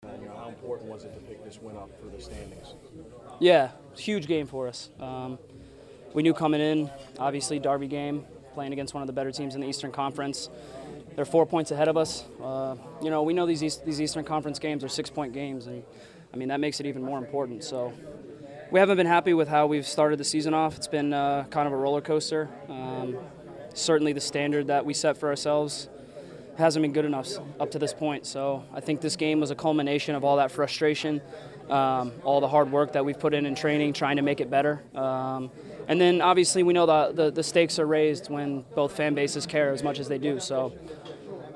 And, how important was it to pick this win up for the standings? Yeah, huge game for us. We knew coming in, obviously derby game, playing against one of the better teams in the Eastern Conference. They're 4 points ahead of us. We know these Eastern Conference games are 6-point games, and I mean that makes it even more important. So we haven't been happy with how we've started the season off. It's been kind of a roller coaster. Certainly the standard that we set for ourselves hasn't been good enough up to this point. So I think this game was a culmination of all that frustration, all the hard work that we've put in training, trying to make it better. And then obviously we know the stakes are raised when both fan bases care as much as they do. So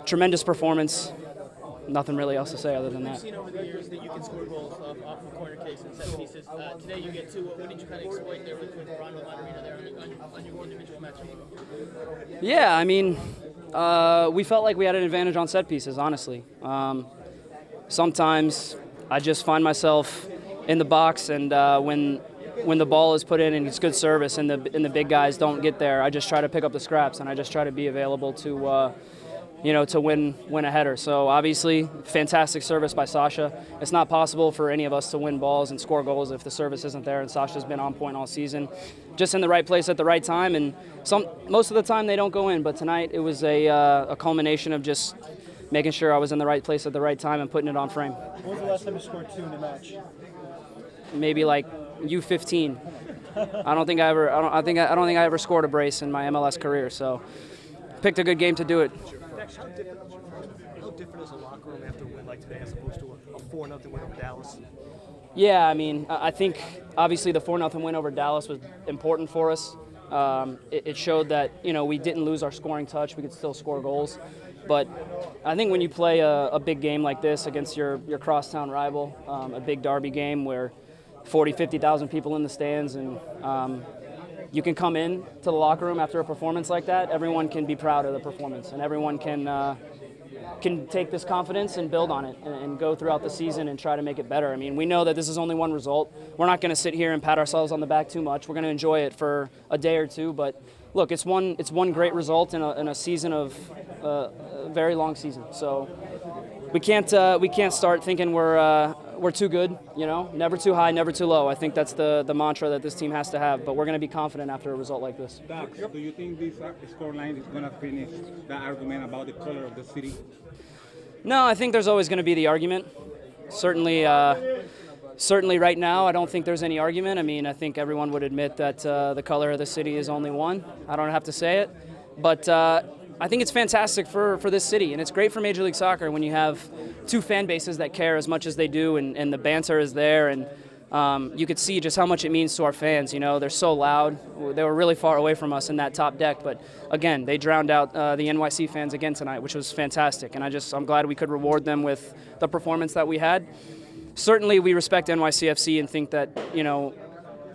tremendous performance. Nothing really else to say other than that. We've seen over the years that you can score goals off of corner kicks and set pieces. Today you get two. What did you kind of exploit there with Rondo Matarina there on your individual matchup? Yeah, I mean, we felt like we had an advantage on set pieces, honestly. Sometimes I just find myself in the box, and when the ball is put in and it's good service and the big guys don't get there, I just try to pick up the scraps and I just try to be available to to win a header. So obviously, fantastic service by Sasha. It's not possible for any of us to win balls and score goals if the service isn't there, and Sasha's been on point all season. Just in the right place at the right time, and most of the time they don't go in, but tonight it was a culmination of just making sure I was in the right place at the right time and putting it on frame. When was the last time you scored two in a match? Maybe like U15. I don't think I ever scored a brace in my MLS career, so picked a good game to do it. How different is a locker room after a win like today as opposed to a 4-0 win over Dallas? Yeah, I mean, I think obviously the 4-0 win over Dallas was important for us. It showed that we didn't lose our scoring touch; we could still score goals. But I think when you play a big game like this against your crosstown rival, a big derby game where 50,000 people in the stands, and you can come in to the locker room after a performance like that, everyone can be proud of the performance, and everyone can take this confidence and build on it and go throughout the season and try to make it better. I mean, we know that this is only one result. We're not going to sit here and pat ourselves on the back too much. We're going to enjoy it for a day or two, but look, it's one great result in a season of a very long season. So we can't start thinking we're too good, never too high, never too low. I think that's the mantra that this team has to have, but we're going to be confident after a result like this. DAX, do you think this scoreline is going to finish the argument about the color of the city? No, I think there's always going to be the argument. Certainly right now, I don't think there's any argument. I mean, I think everyone would admit that the color of the city is only one. I don't have to say it, but I think it's fantastic for this city, and it's great for Major League Soccer when you have two fan bases that care as much as they do, and the banter is there, and you could see just how much it means to our fans. They're so loud. They were really far away from us in that top deck, but again, they drowned out the NYC fans again tonight, which was fantastic, and I'm glad we could reward them with the performance that we had. Certainly, we respect NYCFC and think that,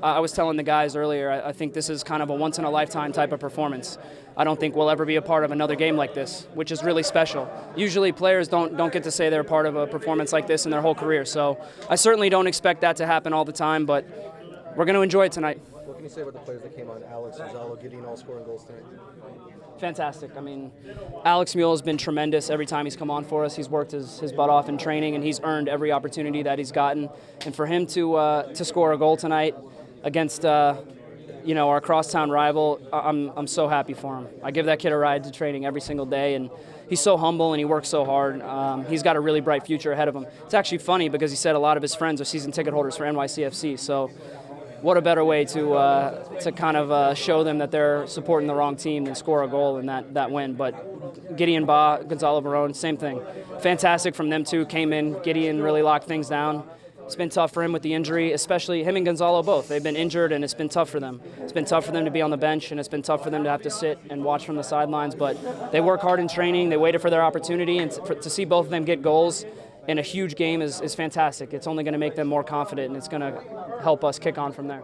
I was telling the guys earlier, I think this is kind of a once-in-a-lifetime type of performance. I don't think we'll ever be a part of another game like this, which is really special. Usually players don't get to say they're part of a performance like this in their whole career, so I certainly don't expect that to happen all the time, but we're going to enjoy it tonight. What can you say about the players that came on? Alex, Gonzalo, Gideon, all scoring goals tonight? Fantastic. I mean, Alex Mule has been tremendous every time he's come on for us. He's worked his butt off in training, and he's earned every opportunity that he's gotten. And for him to score a goal tonight against our crosstown rival, I'm so happy for him. I give that kid a ride to training every single day, and he's so humble and he works so hard. He's got a really bright future ahead of him. It's actually funny because he said a lot of his friends are season ticket holders for NYCFC, so what a better way to kind of show them that they're supporting the wrong team than score a goal in that win. But Gideon Ba, Gonzalo Verón, same thing. Fantastic from them two. Came in, Gideon really locked things down. It's been tough for him with the injury, especially him and Gonzalo both. They've been injured, and it's been tough for them. It's been tough for them to be on the bench, and it's been tough for them to have to sit and watch from the sidelines. But they work hard in training. They waited for their opportunity, and to see both of them get goals in a huge game is fantastic. It's only going to make them more confident, and it's going to help us kick on from there.